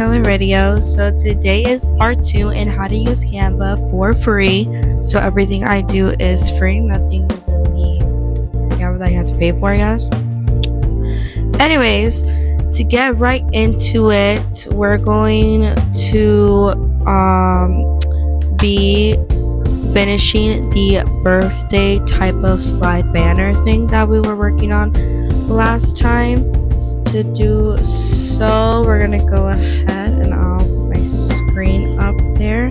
another video. So today is part 2 in how to use Canva for free. So everything I do is free. Nothing is in the Canva that you have to pay for, I guess. Anyways, to get right into it, we're going to be finishing the birthday type of slide banner thing that we were working on last time. To do so, we're gonna go ahead and I'll put my screen up there.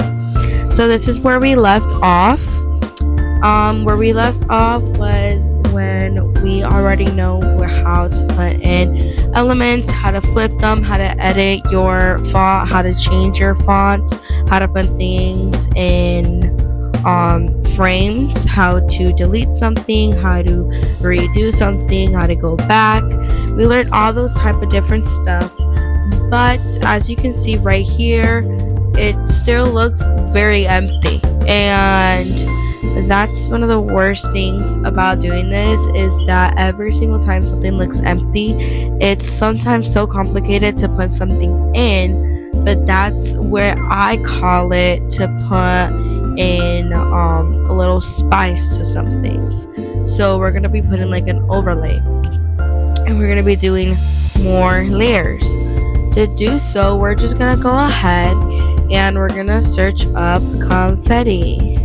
So this is where we left off. Where we left off was when we already know how to put in elements, how to flip them, how to edit your font, how to change your font, how to put things in frames, how to delete something, how to redo something, how to go back. We learned all those type of different stuff, but as you can see right here, it still looks very empty, and that's one of the worst things about doing this, is that every single time something looks empty, it's sometimes so complicated to put something in, but that's where I call it to put in a little spice to some things. So we're gonna be putting like an overlay, and we're gonna be doing more layers. To do so, we're just gonna go ahead and we're gonna search up confetti.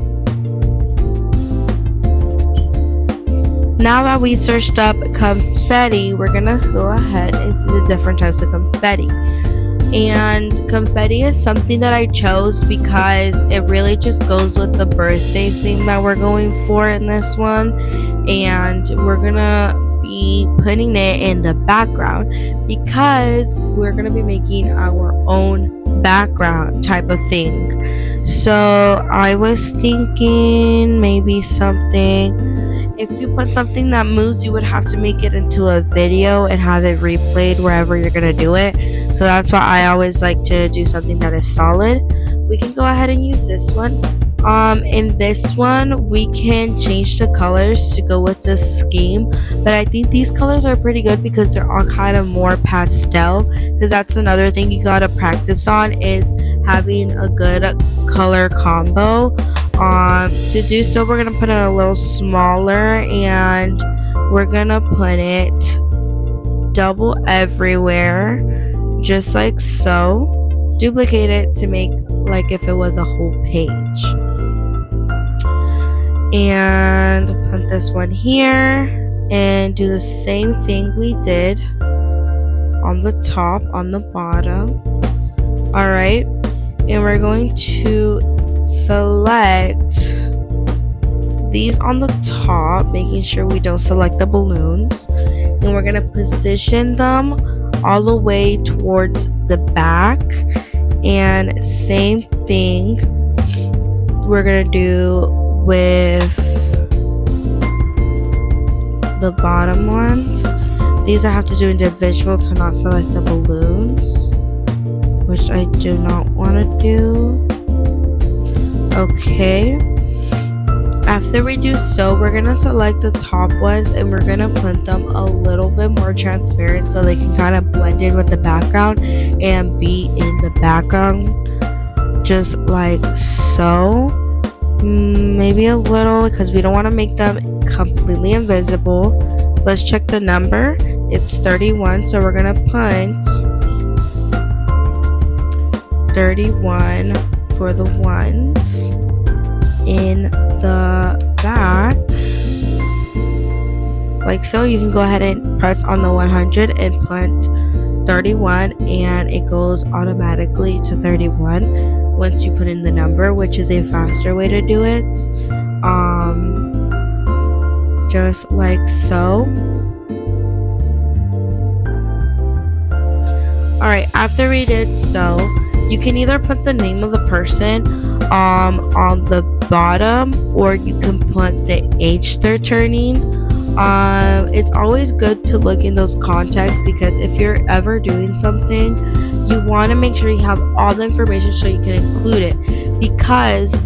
Now that we searched up confetti, we're gonna go ahead and see the different types of confetti. And confetti is something that I chose because it really just goes with the birthday theme that we're going for in this one. And we're gonna be putting it in the background because we're gonna be making our own background type of thing. So I was thinking maybe something, if you put something that moves, you would have to make it into a video and have it replayed wherever you're gonna do it. So that's why I always like to do something that is solid. We can go ahead and use this one. In this one, we can change the colors to go with the scheme, but I think these colors are pretty good because they're all kind of more pastel, because that's another thing you gotta practice on, is having a good color combo. To do so, we're gonna put it a little smaller, and we're gonna put it double everywhere, just like so. Duplicate it to make like if it was a whole page, and put this one here and do the same thing we did on the top, on the bottom. All right, and we're going to select these on the top, making sure we don't select the balloons, and we're gonna position them all the way towards the back. And same thing we're gonna do with the bottom ones. These I have to do individual to not select the balloons, which I do not want to do. Okay, after we do so, we're gonna select the top ones and we're gonna put them a little bit more transparent so they can kind of blend in with the background and be in the background, just like so. Maybe a little, because we don't want to make them completely invisible. Let's check the number. It's 31, so we're gonna put 31 for the ones in the back, like so. You can go ahead and press on the 100 and put 31, and it goes automatically to 31 once you put in the number, which is a faster way to do it. Just like so. All right, after we did so, you can either put the name of the person on the bottom, or you can put the age they're turning. It's always good to look in those contexts, because if you're ever doing something, you want to make sure you have all the information so you can include it, because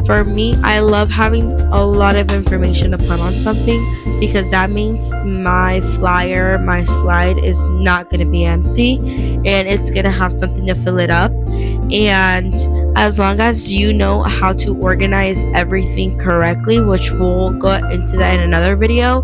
For me, I love having a lot of information to put on something because that means my flyer, my slide is not going to be empty and it's going to have something to fill it up. And as long as you know how to organize everything correctly, which we'll go into that in another video,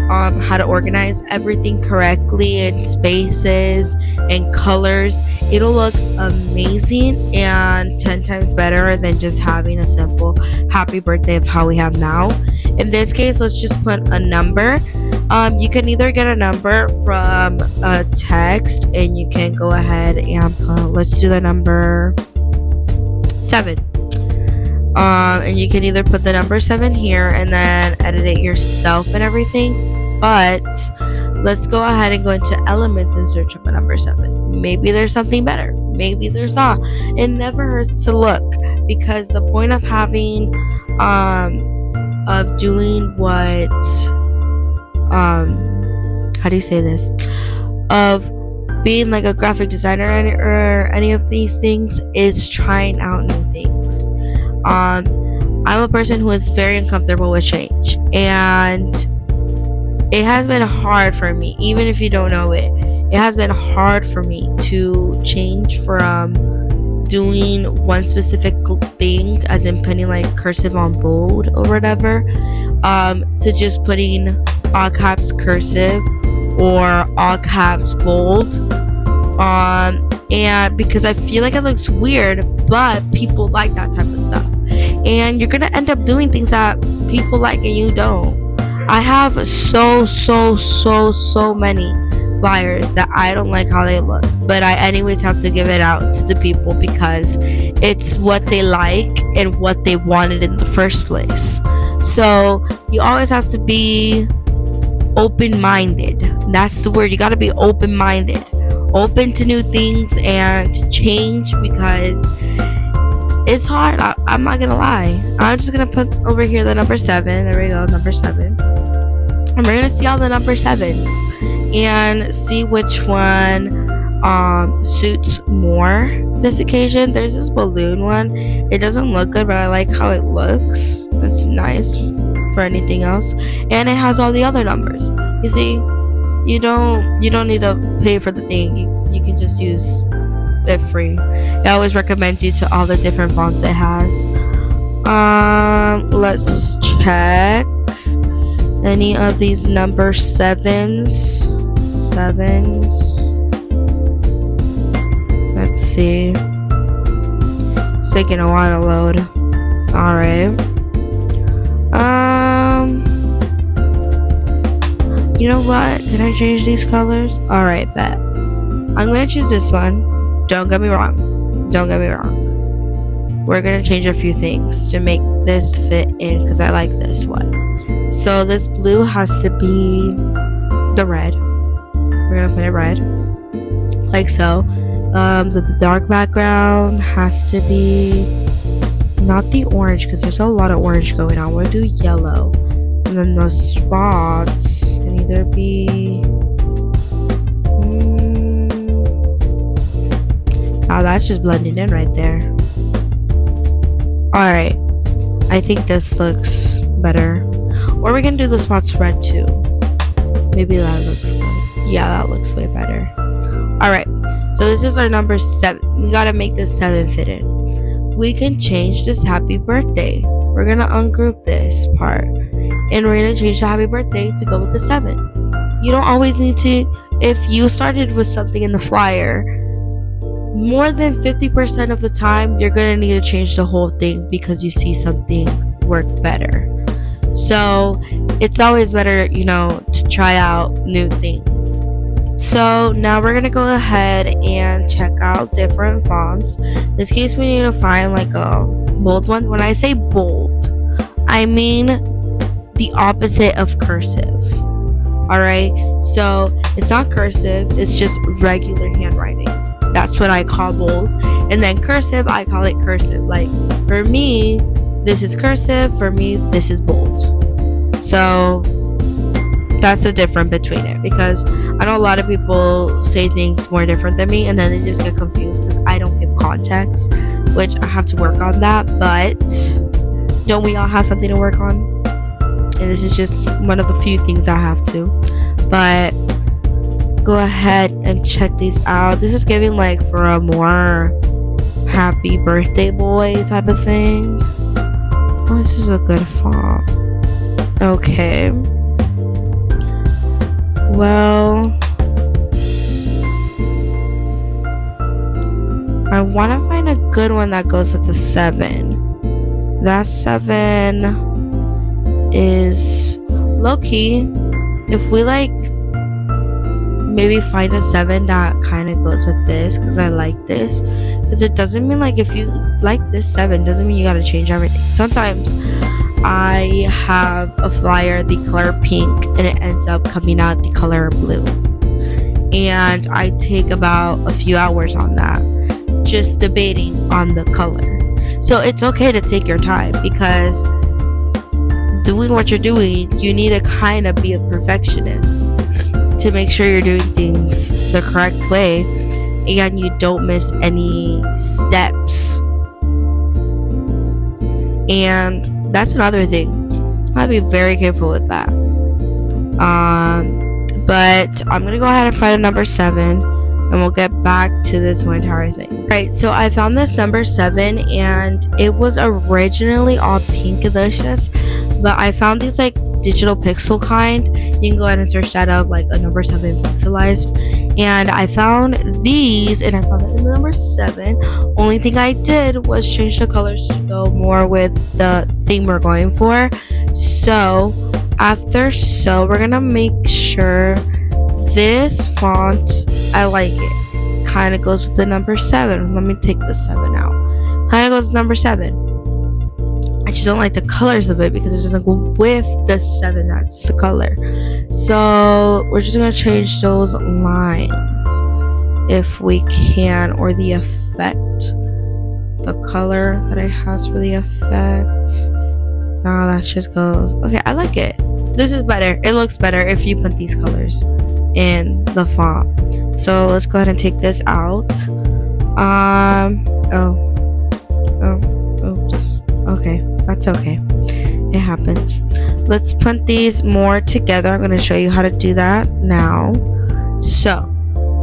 how to organize everything correctly in spaces and colors, it'll look amazing and 10 times better than just having a simple happy birthday of how we have now. In this case, let's just put a number. You can either get a number from a text, and you can go ahead and put, let's do the number 7. And you can either put the number 7 here and then edit it yourself and everything. But let's go ahead and go into elements and search up a number 7. Maybe there's something better. Maybe there's not. It never hurts to look, because the point of having of doing what how do you say this, of being like a graphic designer or any of these things, is trying out new things. I'm a person who is very uncomfortable with change, and it has been hard for me. Even if you don't know it, it has been hard for me to change from doing one specific thing, as in putting like cursive on bold or whatever, to just putting all caps cursive or all caps bold, and because I feel like it looks weird, but people like that type of stuff, and you're gonna end up doing things that people like and you don't. I have so many flyers that I don't like how they look, but I anyways have to give it out to the people because it's what they like and what they wanted in the first place. So you always have to be open-minded. That's the word. You got to be open-minded, open to new things and to change, because it's hard. I'm not gonna lie. I'm just gonna put over here the number 7. There we go, number 7. And we're gonna see all the number 7s and see which one suits more this occasion. There's this balloon one. It doesn't look good, but I like how it looks. It's nice for anything else, and it has all the other numbers. You see, you don't need to pay for the thing. You can just use it free. It always recommends you to all the different fonts it has. Let's check any of these number 7s. Let's see. It's taking a while to load. Alright. You know what? Can I change these colors? Alright, bet. I'm gonna choose this one. Don't get me wrong. We're gonna change a few things to make this fit in, because I like this one. So this blue has to be the red. We're gonna put it red, like so. The dark background has to be not the orange, because there's a lot of orange going on. We'll do yellow, and then the spots can either be oh, that's just blending in right there. Alright, I think this looks better, or we can do the spots red too. Maybe that looks good. Yeah, that looks way better. Alright, so this is our number 7. We gotta make this 7 fit in. We can change this happy birthday. We're gonna ungroup this part, and we're gonna change the happy birthday to go with the 7. You don't always need to. If you started with something in the flyer, more than 50% of the time you're gonna need to change the whole thing because you see something work better. So it's always better, to try out new things. So now we're gonna go ahead and check out different fonts. In this case, we need to find like a bold one. When I say bold, I mean the opposite of cursive. Alright, so it's not cursive, it's just regular handwriting. That's what I call bold. And then cursive, I call it cursive. Like, for me, this is cursive. For me, this is bold. So that's the difference between it, because I know a lot of people say things more different than me, and then they just get confused because I don't give context, which I have to work on that. But Don't we all have something to work on? And this is just one of the few things I have to. But go ahead and check these out. This is giving like for a more happy birthday boy type of thing. Oh, this is a good font. Okay. Well, I want to find a good one that goes with the 7. That 7 is low-key. If we like maybe find a 7 that kind of goes with this, because I like this, because it doesn't mean like if you like this 7 doesn't mean you gotta change everything. Sometimes I have a flyer the color pink and it ends up coming out the color blue, and I take about a few hours on that just debating on the color. So it's okay to take your time, because doing what you're doing, you need to kind of be a perfectionist to make sure you're doing things the correct way and you don't miss any steps. And that's another thing. I'll be very careful with that. But I'm gonna go ahead and find a number 7, and we'll get back to this whole entire thing. Right, so I found this number 7, and it was originally all pink delicious, but I found these like digital pixel kind. You can go ahead and search that up, like a number 7 pixelized, and I found these, and I found it in the number 7. Only thing I did was change the colors to go more with the theme we're going for. So we're gonna make sure this font, I like it, kind of goes with the number 7. Let me take the 7 out. Kind of goes with number 7. I just don't like the colors of it because it doesn't go with the 7 that's the color. So we're just gonna change those lines if we can, or the effect, the color that it has for the effect. No, that just goes okay. I like it. This is better. It looks better if you put these colors in the font. So let's go ahead and take this out. Oops. Okay, that's okay. It happens. Let's put these more together. I'm going to show you how to do that now. So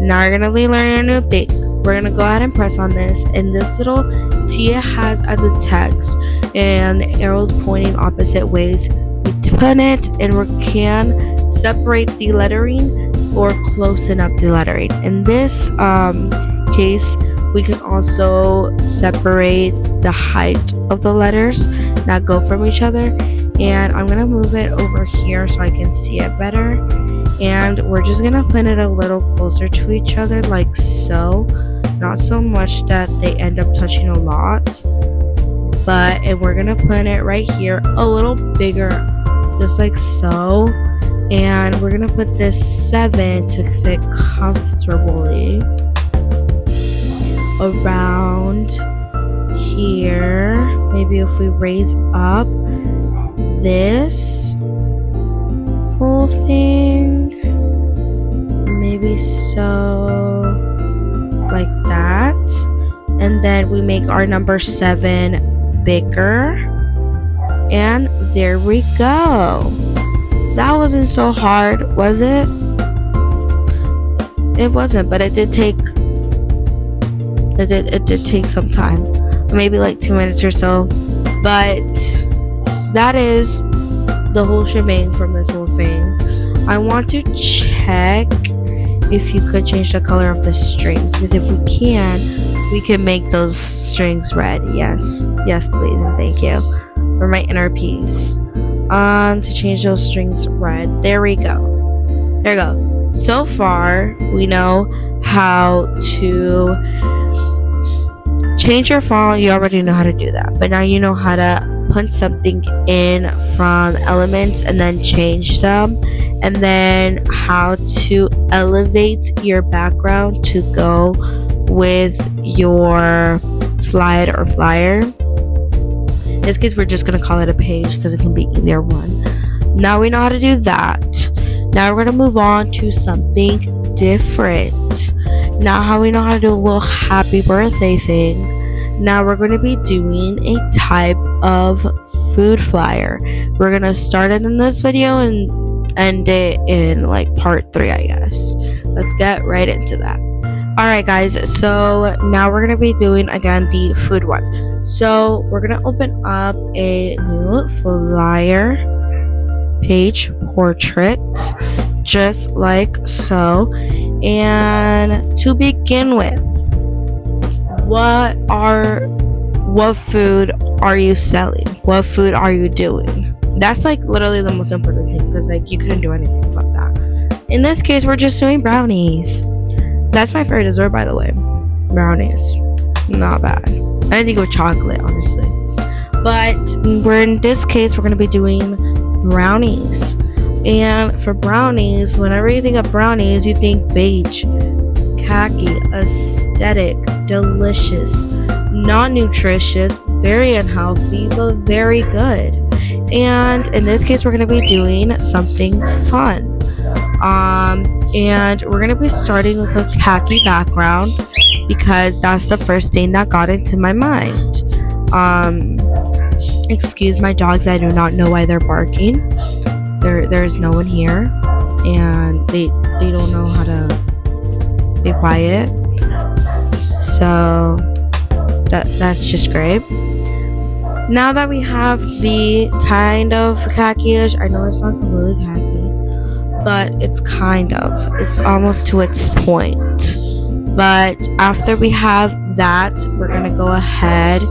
now you're going to learn a new thing. We're going to go ahead and press on this, and this little T has as a text and the arrows pointing opposite ways. We put it, and we can separate the lettering or closen up the lettering. In this case, we can also separate the height of the letters that go from each other, and I'm gonna move it over here so I can see it better, and we're just gonna put it a little closer to each other, like so. Not so much that they end up touching a lot, and we're gonna put it right here a little bigger, just like so. And we're gonna put this 7 to fit comfortably around here. Maybe if we raise up this whole thing, maybe so, like that. And then we make our number 7 bigger, and there we go. That wasn't so hard, was it? It wasn't, but it did take some time, maybe like 2 minutes or so. But that is the whole shebang from this whole thing. I want to check if you could change the color of the strings, because if we can make those strings red. Yes, please, and thank you for my inner peace. To change those strings red. There we go. So far we know how to change your font. You already know how to do that, but now you know how to put something in from elements and then change them, and then how to elevate your background to go with your slide or flyer. In this case, we're just going to call it a page because it can be either one. Now we know how to do that. Now we're going to move on to something different. Now how we know how to do a little happy birthday thing. Now we're going to be doing a type of food flyer. We're gonna start it in this video and end it in like part 3, I guess. Let's get right into that. Alright guys, so now we're gonna be doing again the food one. So we're gonna open up a new flyer page portrait, just like so. And to begin with, what food are you selling? What food are you doing? That's like literally the most important thing, because like you couldn't do anything about that. In this case, we're just doing brownies. That's my favorite dessert, by the way. Brownies, not bad. I think of chocolate, honestly, but in this case we're gonna be doing brownies. And for brownies, whenever you think of brownies, you think beige, khaki, aesthetic, delicious, not nutritious, very unhealthy, but very good. And in this case, we're going to be doing something fun. And we're going to be starting with a khaki background, because that's the first thing that got into my mind. Excuse my dogs, I do not know why they're barking. There's no one here, and they don't know how to be quiet, so that's just great. Now that we have the kind of khaki-ish, I know it's not completely khaki, but it's almost to its point. But after we have that, we're gonna go ahead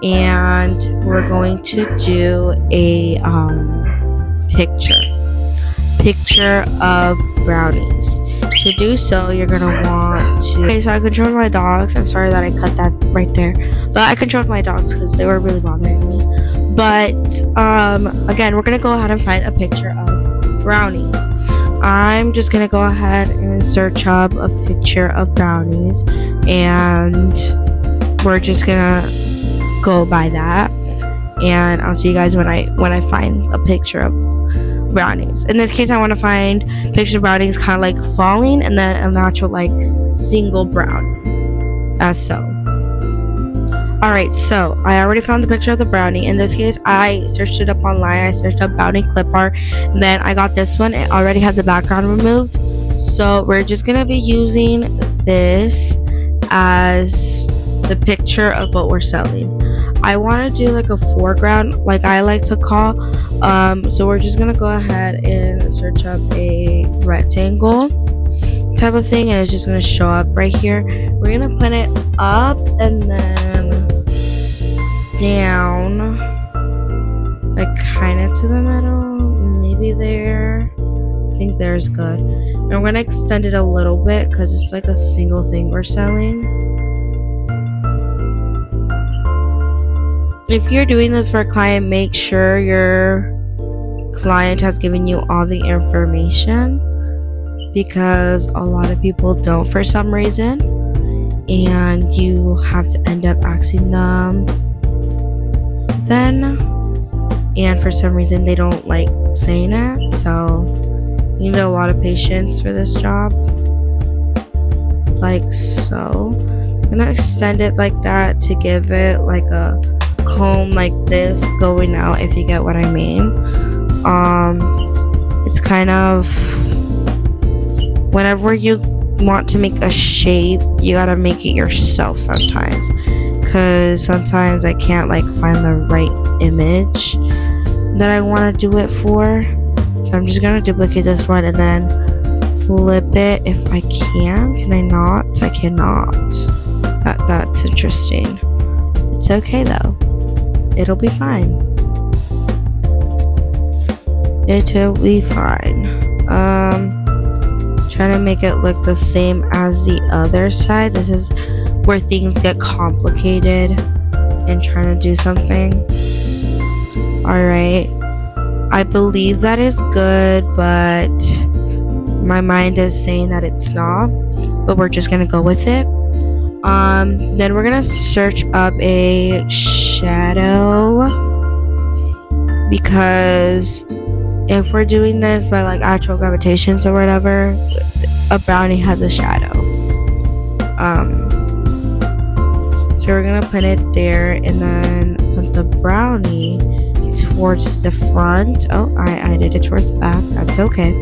and we're going to do a picture of brownies. To do so, you're gonna want to... Okay, so I controlled my dogs. I'm sorry that I cut that right there, but I controlled my dogs because they were really bothering me. But again, we're gonna go ahead and find a picture of brownies. I'm just gonna go ahead and search up a picture of brownies, and we're just gonna go by that, and I'll see you guys when I find a picture of brownies. In this case, I want to find pictures of brownies kind of like falling, and then an actual like single brown, as so. Alright, so I already found the picture of the brownie. In this case, I searched it up online. I searched up brownie clip art, and then I got this one. It already had the background removed, so we're just gonna be using this as the picture of what we're selling. I want to do like a foreground, like I like to call. So we're just gonna go ahead and search up a rectangle type of thing, and it's just gonna show up right here. We're gonna put it up and then down, like kind of to the middle, maybe there. I think there's good. And we're gonna extend it a little bit because it's like a single thing we're selling. If you're doing this for a client, make sure your client has given you all the information, because a lot of people don't for some reason, and you have to end up asking them then, and for some reason they don't like saying it, so you need a lot of patience for this job, like so. I'm gonna extend it like that to give it like a comb like this going out, if you get what I mean. It's kind of, whenever you want to make a shape, you gotta make it yourself sometimes, because sometimes I can't like find the right image that I want to do it for. So I'm just gonna duplicate this one and then flip it if I can I not? I cannot. That's interesting. It's okay though, it'll be fine. It'll be fine. Trying to make it look the same as the other side. This is where things get complicated and trying to do something. Alright, I believe that is good, but my mind is saying that it's not, but we're just gonna go with it. Then we're gonna search up a shadow, because if we're doing this by like actual gravitations or whatever, a brownie has a shadow. So we're gonna put it there and then put the brownie towards the front. Oh, I did it towards the back. That's okay.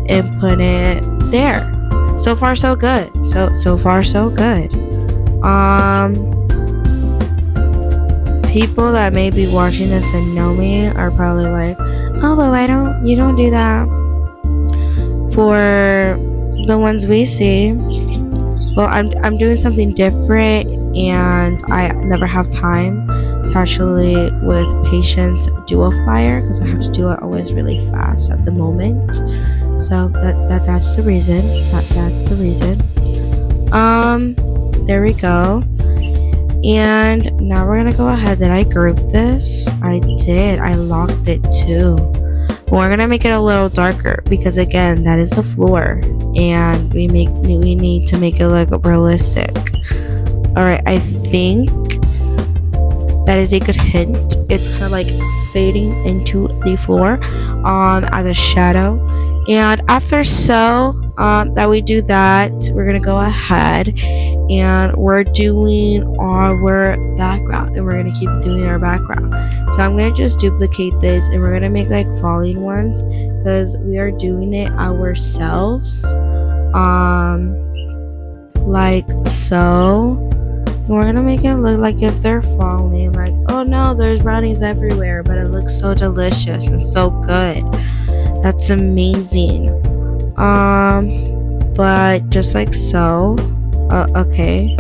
And put it there. So far so good. So far so good. People that may be watching this and know me are probably like, oh, but you don't do that for the ones we see. Well, I'm doing something different, and I never have time to actually with patience do a flyer because I have to do it always really fast at the moment. So that's the reason. That's the reason. There we go. And now we're gonna go ahead. Did I group this? I did. I locked it too. We're gonna make it a little darker because again, that is the floor, and we need to make it look realistic. All right, I think that is a good hint. It's kind of like fading into the floor as a shadow. And after that we do that, we're gonna go ahead and we're doing our background, and we're gonna keep doing our background. So I'm gonna just duplicate this, and we're gonna make like falling ones because we are doing it ourselves, like so. And we're gonna make it look like if they're falling, like, oh no, there's brownies everywhere, but it looks so delicious and so good. That's amazing. But just like so. Okay.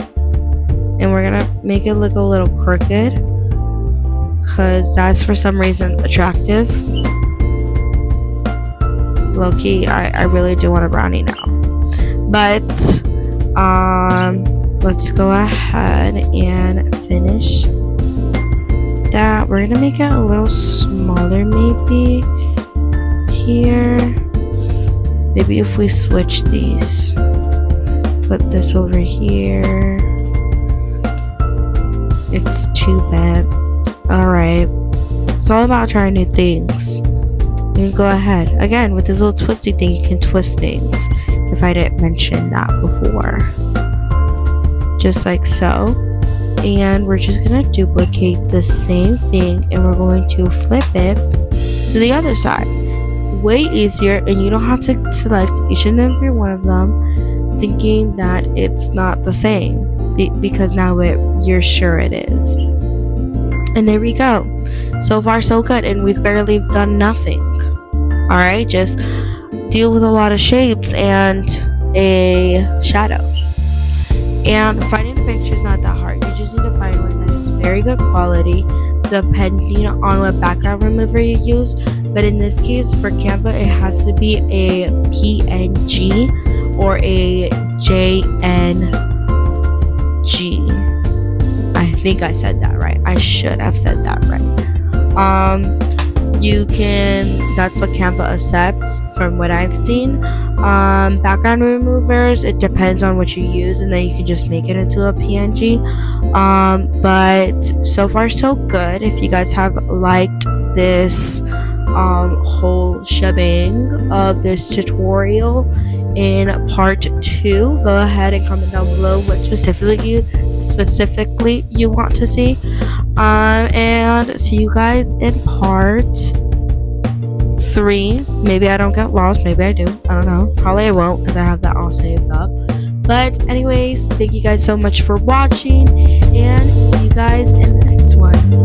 And we're gonna make it look a little crooked because that's for some reason attractive. Low-key, I really do want a brownie now. But let's go ahead and finish that. We're gonna make it a little smaller maybe here. Maybe if we switch these, put this over here. It's too bad. Alright, it's all about trying new things. You can go ahead again with this little twisty thing. You can twist things if I didn't mention that before, just like so. And we're just gonna duplicate the same thing, and we're going to flip it to the other side. Way easier, and you don't have to select each and every one of them thinking that it's not the same, because now you're sure it is. And there we go. So far so good, and we've barely done nothing. All right, just deal with a lot of shapes and a shadow. And finding a picture is not that hard. You just need to find one that is very good quality, depending on what background remover you use. But in this case, for Canva, it has to be a PNG or a JNG. I think I said that right. I should have said that right. That's what Canva accepts from what I've seen. Background removers, it depends on what you use, and then you can just make it into a PNG. But so far so good. If you guys have liked this whole shebang of this tutorial in part 2, go ahead and comment down below what specifically you want to see, and see you guys in part 3. Maybe I don't get lost, maybe I do, I don't know, probably I won't because I have that all saved up. But anyways, thank you guys so much for watching, and see you guys in the next one.